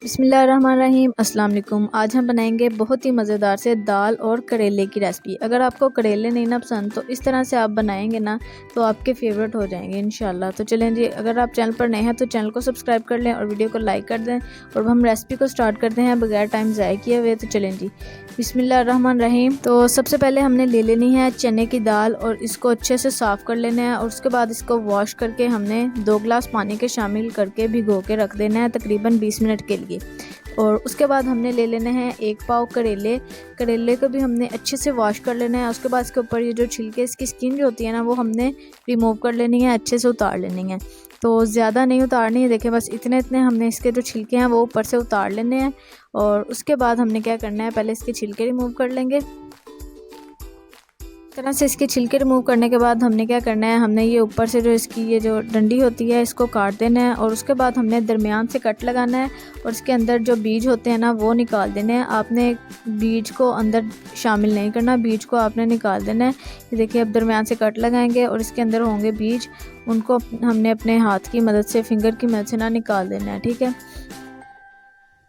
बिस्मिल्लाहिर्रहमानिर्रहीम अस्सलाम वालेकुम। आज हम बनाएंगे बहुत ही मज़ेदार से दाल और करेले की रेसिपी। अगर आपको करेले नहीं ना पसंद तो इस तरह से आप बनाएंगे ना तो आपके फेवरेट हो जाएंगे इंशाल्लाह। तो चलें जी, अगर आप चैनल पर नए हैं तो चैनल को सब्सक्राइब कर लें और वीडियो को लाइक कर दें और हम रेसिपी को स्टार्ट करते हैं बगैर टाइम ज़ाय किए हुए। तो चलें जी, बिस्मिल्लाहिर्रहमानिर्रहीम। तो सबसे पहले हमने ले लेनी है चने की दाल और इसको अच्छे से साफ़ कर लेना है और उसके बाद इसको वॉश करके हमने 2 गिलास पानी के शामिल करके भिगो के रख देना है तकरीबन 20 मिनट के लिए। और उसके बाद हमने ले लेने हैं 1 पाव करेले को भी हमने अच्छे से वॉश कर लेना है। उसके बाद इसके ऊपर ये जो छिलके इसकी स्किन जो होती है ना वो हमने रिमूव कर लेनी है, अच्छे से उतार लेनी है। तो ज़्यादा नहीं उतारनी है, देखें बस इतने इतने हमने इसके जो छिलके हैं वो ऊपर से उतार लेने हैं। और उसके बाद हमने क्या करना है, पहले इसके छिलके रिमूव कर लेंगे। तरह से इसके छिलके रिमूव करने के बाद हमने क्या करना है, हमने ये ऊपर से जो इसकी ये जो डंडी होती है इसको काट देना है और उसके बाद हमने दरमियान से कट लगाना है और इसके अंदर जो बीज होते हैं ना वो निकाल देने हैं। आपने बीज को अंदर शामिल नहीं करना, बीज को आपने निकाल देना है। ये देखिए, अब दरमियान से कट लगाएंगे और इसके अंदर होंगे बीज, उनको हमने अपने हाथ की मदद से, फिंगर की मदद से ना निकाल देना है, ठीक है।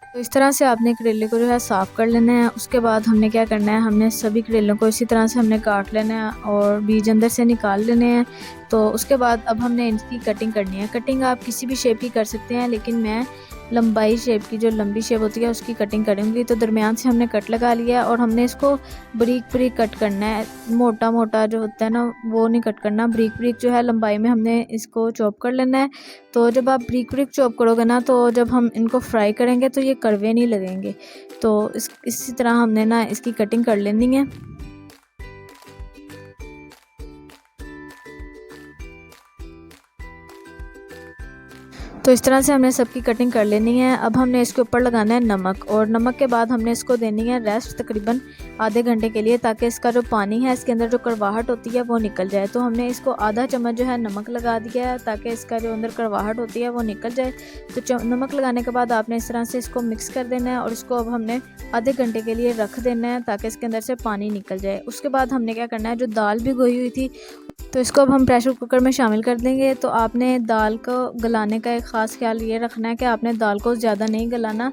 तो इस तरह से आपने करेले को जो है साफ़ कर लेना है। उसके बाद हमने क्या करना है, हमने सभी करेलों को इसी तरह से हमने काट लेना है और बीज अंदर से निकाल लेने हैं। तो उसके बाद अब हमने इनकी कटिंग करनी है। कटिंग आप किसी भी शेप की कर सकते हैं, लेकिन मैं लंबाई शेप की, जो लंबी शेप होती है उसकी कटिंग करूँगी। तो दरमियान से हमने कट लगा लिया और हमने इसको बारीक बारीक कट करना है। मोटा मोटा जो होता है ना वो नहीं कट करना, बारीक बारीक जो है लंबाई में हमने इसको चॉप कर लेना है। तो जब आप बारीक बारीक चॉप करोगे ना तो जब हम इनको फ्राई करेंगे तो ये कड़वे नहीं लगेंगे। तो इसी तरह हमने ना इसकी कटिंग कर लेनी है। तो इस तरह से हमने सबकी कटिंग कर लेनी है। अब हमने इसके ऊपर लगाना है नमक और नमक के बाद हमने इसको देनी है रेस्ट तकरीबन आधे घंटे के लिए, ताकि इसका जो पानी है, इसके अंदर जो कड़वाहट होती है वो निकल जाए। तो हमने इसको आधा चम्मच जो है नमक लगा दिया है ताकि इसका जो अंदर कड़वाहट होती है वो निकल जाए। तो नमक लगाने के बाद आपने इस तरह से इसको मिक्स कर देना है और इसको अब हमने आधे घंटे के लिए रख देना है ताकि इसके अंदर से पानी निकल जाए। उसके बाद हमने क्या करना है, जो दाल भिगोई हुई थी तो इसको अब हम प्रेशर कुकर में शामिल कर देंगे। तो आपने दाल को गलाने का एक ख़ास ख्याल ये रखना है कि आपने दाल को ज़्यादा नहीं गलाना।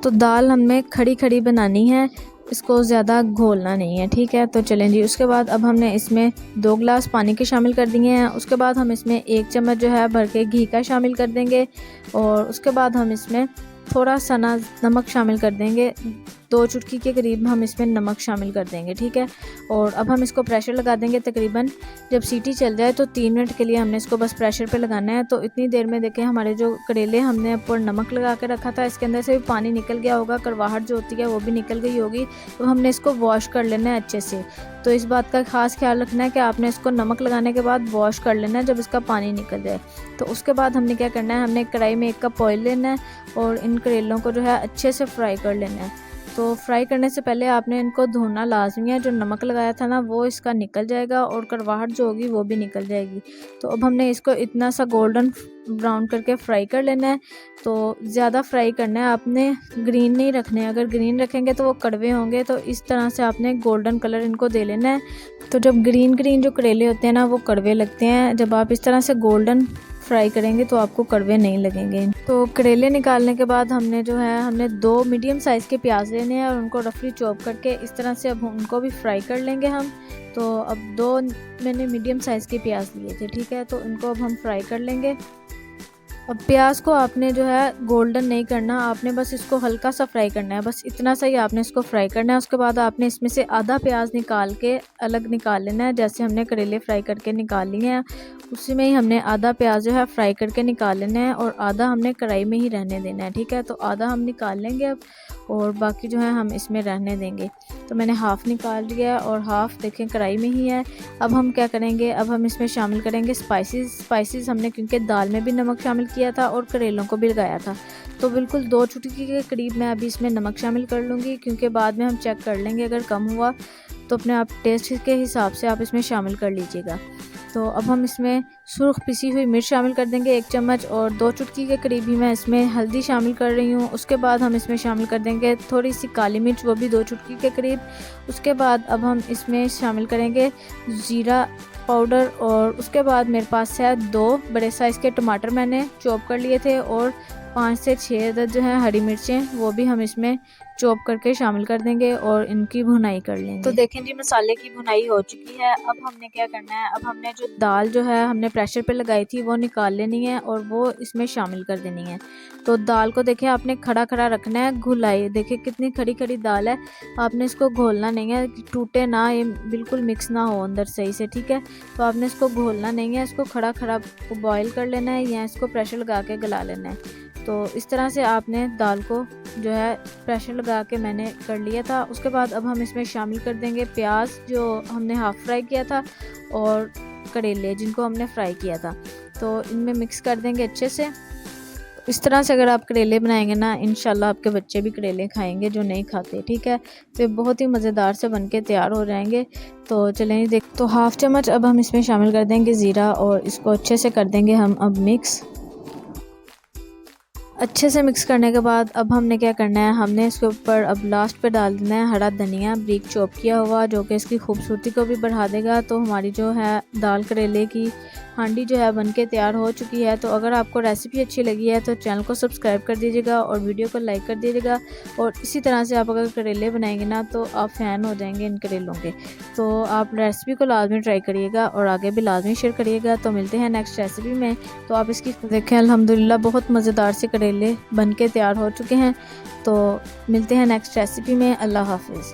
तो दाल हमें खड़ी खड़ी बनानी है, इसको ज़्यादा घोलना नहीं है, ठीक है। तो चलें जी, उसके बाद अब हमने इसमें 2 गिलास पानी के शामिल कर दिए हैं। उसके बाद हम इसमें 1 चम्मच जो है भर के घी का शामिल कर देंगे और उसके बाद हम इसमें थोड़ा सा ना नमक शामिल कर देंगे। 2 चुटकी के करीब हम इसमें नमक शामिल कर देंगे, ठीक है। और अब हम इसको प्रेशर लगा देंगे तकरीबन, जब सीटी चल जाए तो 3 मिनट के लिए हमने इसको बस प्रेशर पे लगाना है। तो इतनी देर में देखें हमारे जो करेले हमने ऊपर नमक लगा के रखा था इसके अंदर से भी पानी निकल गया होगा, कड़वाहट जो होती है वो भी निकल गई होगी। तो हमने इसको वॉश कर लेना है अच्छे से। तो इस बात का ख़ास ख्याल रखना है कि आपने इसको नमक लगाने के बाद वॉश कर लेना है जब इसका पानी निकल जाए। तो उसके बाद हमने क्या करना है, हमने कढ़ाई में 1 कप ऑयल लेना है और इन करेलों को जो है अच्छे से फ्राई कर लेना है। तो फ्राई करने से पहले आपने इनको धोना लाजमी है, जो नमक लगाया था ना वो इसका निकल जाएगा और कड़वाहट जो होगी वो भी निकल जाएगी। तो अब हमने इसको इतना सा गोल्डन ब्राउन करके फ्राई कर लेना है। तो ज़्यादा फ्राई करना है आपने, ग्रीन नहीं रखने, अगर ग्रीन रखेंगे तो वो कड़वे होंगे। तो इस तरह से आपने गोल्डन कलर इनको दे लेना है। तो जब ग्रीन ग्रीन जो करेले होते हैं ना वो कड़वे लगते हैं, जब आप इस तरह से गोल्डन फ्राई करेंगे तो आपको कड़वे नहीं लगेंगे। तो करेले निकालने के बाद हमने जो है, हमने 2 मीडियम साइज़ के प्याज लेने हैं और उनको रफली चॉप करके इस तरह से अब उनको भी फ्राई कर लेंगे हम। तो अब 2 मैंने मीडियम साइज़ के प्याज लिए थे, ठीक है। तो इनको अब हम फ्राई कर लेंगे। अब प्याज को आपने जो है गोल्डन नहीं करना, आपने बस इसको हल्का सा फ्राई करना है, बस इतना सा ही आपने इसको फ्राई करना है। उसके बाद आपने इसमें से आधा प्याज निकाल के अलग निकाल लेना है, जैसे हमने करेले फ्राई करके निकाल लिए हैं उसी में ही हमने आधा प्याज जो है फ्राई करके निकाल लेना है और आधा हमने कढ़ाई में ही रहने देना है, ठीक है। तो आधा हम निकाल लेंगे अब और बाकी जो है हम इसमें रहने देंगे। तो मैंने हाफ़ निकाल लिया और हाफ़ देखें कढ़ाई में ही है। अब हम क्या करेंगे, अब हम इसमें शामिल करेंगे स्पाइसेस हमने क्योंकि दाल में भी नमक शामिल किया था और करेलों को भी लगाया था। तो बिल्कुल 2 चुटकी के करीब मैं अभी इसमें नमक शामिल कर लूँगी, क्योंकि बाद में हम चेक कर लेंगे, अगर कम हुआ तो अपने आप टेस्ट के हिसाब से आप इसमें शामिल कर लीजिएगा। तो अब हम इसमें सुर्ख पिसी हुई मिर्च शामिल कर देंगे 1 चम्मच और 2 चुटकी के करीब ही मैं इसमें हल्दी शामिल कर रही हूँ। उसके बाद हम इसमें शामिल कर देंगे थोड़ी सी काली मिर्च, वो भी 2 चुटकी के करीब। उसके बाद अब हम इसमें शामिल करेंगे ज़ीरा पाउडर और उसके बाद मेरे पास है 2 बड़े साइज़ के टमाटर मैंने चॉप कर लिए थे और 5 से 6 अदद जो है हरी मिर्चें, वो भी हम इसमें चॉप करके शामिल कर देंगे और इनकी भुनाई कर लेंगे। तो देखें जी मसाले की भुनाई हो चुकी है। अब हमने क्या करना है, अब हमने जो दाल जो है हमने प्रेशर पे लगाई थी वो निकाल लेनी है और वो इसमें शामिल कर देनी है। तो दाल को देखें आपने खड़ा खड़ा रखना है, घुलाई देखिए कितनी खड़ी खड़ी दाल है, आपने इसको घोलना नहीं है, टूटे ना, ये बिल्कुल मिक्स ना हो अंदर सही से, ठीक है। तो आपने इसको घोलना नहीं है, इसको खड़ा खड़ा बॉईल कर लेना है या इसको प्रेशर लगा के गला लेना है। तो इस तरह से आपने दाल को जो है प्रेशर लगा के मैंने कर लिया था। उसके बाद अब हम इसमें शामिल कर देंगे प्याज जो हमने हाफ़ फ्राई किया था और करेले जिनको हमने फ्राई किया था, तो इनमें मिक्स कर देंगे अच्छे से। इस तरह से अगर आप करेले बनाएंगे ना, इंशाल्लाह आपके बच्चे भी करेले खाएंगे जो नहीं खाते, ठीक है। तो ये बहुत ही मज़ेदार से बनके तैयार हो जाएंगे। तो चलें देख, तो हाफ़ चम्मच अब हम इसमें शामिल कर देंगे ज़ीरा और इसको अच्छे से कर देंगे हम अब मिक्स। अच्छे से मिक्स करने के बाद अब हमने क्या करना है, हमने इसके ऊपर अब लास्ट पे डाल देना है हरा धनिया ब्रीक चॉप किया हुआ, जो कि इसकी खूबसूरती को भी बढ़ा देगा। तो हमारी जो है दाल करेले की हांडी जो है बनके तैयार हो चुकी है। तो अगर आपको रेसिपी अच्छी लगी है तो चैनल को सब्सक्राइब कर दीजिएगा और वीडियो को लाइक कर दीजिएगा। और इसी तरह से आप अगर करेले बनाएंगे ना तो आप फ़ैन हो जाएंगे इन करेलों के। तो आप रेसिपी को लाजमी ट्राई करिएगा और आगे भी लाजमी शेयर करिएगा। तो मिलते हैं नेक्स्ट रेसिपी में। तो आप इसकी देखें, अल्हम्दुलिल्लाह बहुत मज़ेदार से करेले बनके तैयार हो चुके हैं। तो मिलते हैं नेक्स्ट रेसिपी में। अल्लाह हाफिज़।